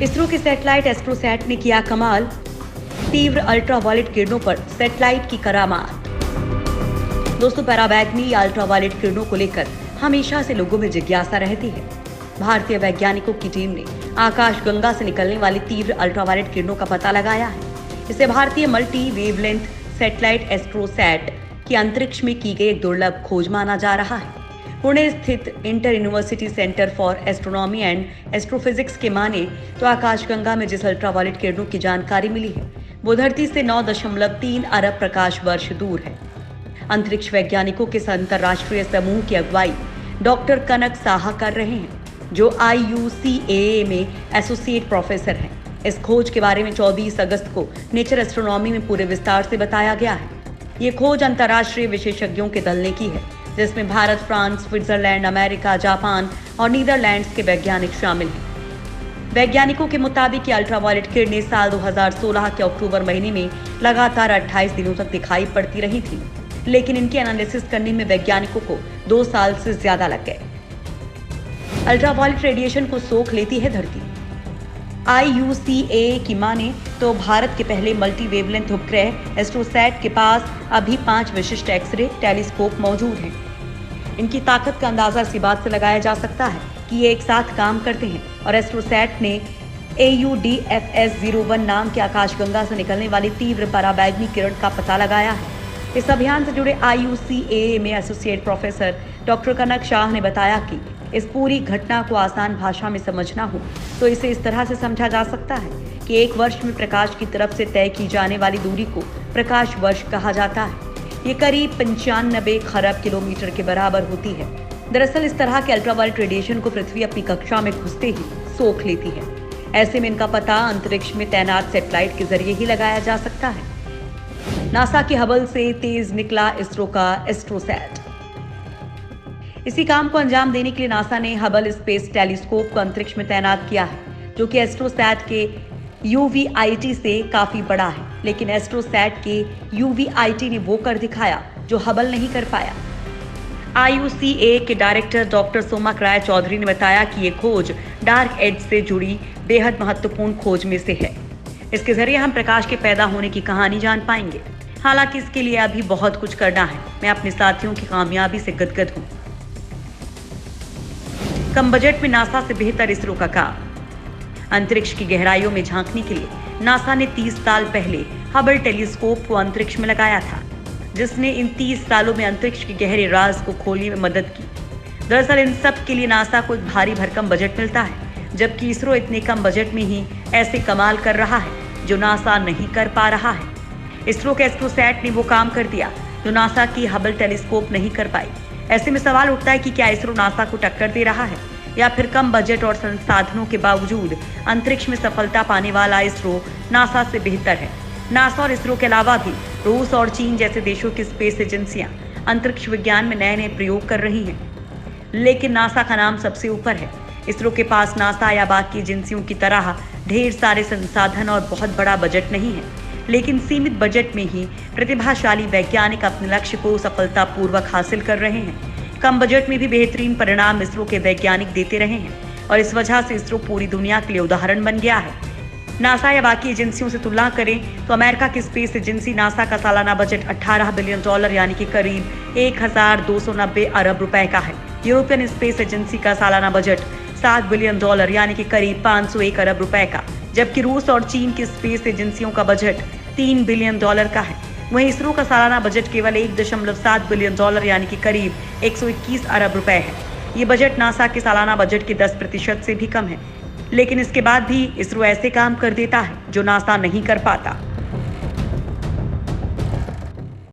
इसरो के सैटेलाइट एस्ट्रोसैट ने किया कमाल, तीव्र अल्ट्रावायलेट किरणों पर सैटेलाइट की करामात। दोस्तों, पराबैंगनी अल्ट्रावायलेट किरणों को लेकर हमेशा से लोगों में जिज्ञासा रहती है। भारतीय वैज्ञानिकों की टीम ने आकाशगंगा से निकलने वाली तीव्र अल्ट्रावायलेट किरणों का पता लगाया है। इसे भारतीय मल्टी वेवलेंथ सैटेलाइट एस्ट्रोसैट की अंतरिक्ष में की गई एक दुर्लभ खोज माना जा रहा है। पुणे स्थित inter university centre for astronomy and astrophysics के माने तो आकाशगंगा में जिस अल्ट्रावायलेट किरणों की जानकारी मिली है वो धरती से 9.3 अरब प्रकाश वर्ष दूर है। अंतरिक्ष वैज्ञानिकों के अंतरराष्ट्रीय समूह की अगुवाई डॉक्टर कनक साहा कर रहे हैं, जो IUCAA में एसोसिएट प्रोफेसर हैं। इस खोज के बारे में 24 अगस्त को नेचर एस्ट्रोनॉमी में पूरे विस्तार से बताया गया है। ये खोज अंतर्राष्ट्रीय विशेषज्ञों के दल ने की है, जिसमें Bharat, France, Switzerland, America, Japan और नीदरलैंड्स के वैज्ञानिक शामिल हैं। वैज्ञानिकों के मुताबिक ये अल्ट्रावायलेट किरणें साल 2016 के अक्टूबर महीने में लगातार 28 दिनों तक दिखाई पड़ती रही थी, लेकिन इनकी एनालिसिस करने में वैज्ञानिकों को 2 साल से ज्यादा लग गए। अल्ट्रावायलेट रेडिएशन को सोख लेती है धरती। IUCAA की माने तो भारत के पहले मल्टी वेवलेंथ उपग्रह एस्ट्रोसैट के पास अभी 5 विशिष्ट एक्सरे टेलीस्कोप मौजूद हैं। इनकी ताकत का अंदाजा इसी बात से लगाया जा सकता है कि ये एक साथ काम करते हैं और एस्ट्रोसैट ने AUDFS-01 नाम के आकाशगंगा से निकलने वाली तीव्र पराबैंगनी किरण का पता लगाया है। इस अभियान से जुड़े IUCAA में एसोसिएट प्रोफेसर डॉक्टर कनक शाह ने बताया कि इस पूरी घटना को आसान भाषा में समझना हो तो इसे इस तरह से समझा जा सकता है कि एक वर्ष में प्रकाश की तरफ से तय की जाने वाली दूरी को प्रकाश वर्ष कहा जाता है। ये करीब 95 खरब किलोमीटर के बराबर होती है। दरअसल इस तरह के अल्ट्रावायलेट रेडिएशन को पृथ्वी अपनी कक्षा में घुसते ही सोख लेती है। ऐसे में इनका पता अंतरिक्ष में तैनात सैटेलाइट के जरिए ही लगाया जा सकता है। नासा के हबल से तेज निकला इसरो का एस्ट्रोसैट। इसी काम को अंजाम देने के लिए नासा ने हबल स्पेस टेलीस्कोप को अंतरिक्ष में तैनात किया है, जो कि एस्ट्रोसैट के UVIT से काफी बड़ा है। लेकिन एस्ट्रोसैट के UVIT ने वो कर दिखाया जो हबल नहीं कर पाया। IUCAA के डायरेक्टर डॉक्टर सोमक राय चौधरी ने बताया कि ये खोज डार्क एज से जुड़ी बेहद महत्वपूर्ण खोज में से है। इसके जरिए हम प्रकाश के पैदा होने की कहानी जान पाएंगे। हालांकि इसके लिए अभी बहुत कुछ करना है। मैं अपने साथियों की कामयाबी से गदगद हूँ। कम बजट में नासा से बेहतर इसरो का काम। अंतरिक्ष की गहराइयों में झांकने के लिए नासा ने 30 साल पहले हबल टेलीस्कोप को अंतरिक्ष में लगाया था, जिसने इन 30 सालों में अंतरिक्ष के गहरे राज को खोलने में मदद की। दरअसल इन सब के लिए नासा को एक भारी भरकम बजट मिलता है, जबकि इसरो इतने कम बजट में ही ऐसे कमाल कर रहा है जो नासा नहीं कर पा रहा है। इसरो के एस्ट्रोसैट ने वो काम कर दिया जो नासा की हबल टेलीस्कोप नहीं कर पाई। ऐसे में सवाल उठता है कि क्या इसरो नासा को टक्कर दे रहा है या फिर कम बजट और संसाधनों के बावजूद अंतरिक्ष में सफलता पाने वाला इसरो नासा से बेहतर है। नासा और इसरो के अलावा भी रूस और चीन जैसे देशों की स्पेस एजेंसियां अंतरिक्ष विज्ञान में नए नए प्रयोग कर रही हैं, लेकिन नासा का नाम सबसे ऊपर है। इसरो के पास नासा या बाकी एजेंसियों की तरह ढेर सारे संसाधन और बहुत बड़ा बजट नहीं है, लेकिन सीमित बजट में ही प्रतिभाशाली वैज्ञानिक अपने लक्ष्य को सफलतापूर्वक हासिल कर रहे हैं। कम बजट में भी बेहतरीन परिणाम इसरो के वैज्ञानिक देते रहे हैं और इस वजह से इसरो पूरी दुनिया के लिए उदाहरण बन गया है। नासा या बाकी एजेंसियों से तुलना करें तो अमेरिका की स्पेस एजेंसी नासा का सालाना बजट $18 बिलियन यानी कि करीब 1290 अरब रुपए का है। यूरोपियन स्पेस एजेंसी का सालाना बजट $7 बिलियन यानी कि करीब 501 अरब रुपए का, जबकि रूस और चीन की स्पेस एजेंसियों का बजट $3 बिलियन का है। वहीं इसरो का सालाना बजट केवल $1.7 बिलियन यानी कि करीब 121 अरब रुपए है। ये बजट नासा के सालाना बजट के 10% से भी कम है, लेकिन इसके बाद भी इसरो ऐसे काम कर देता है जो नासा नहीं कर पाता।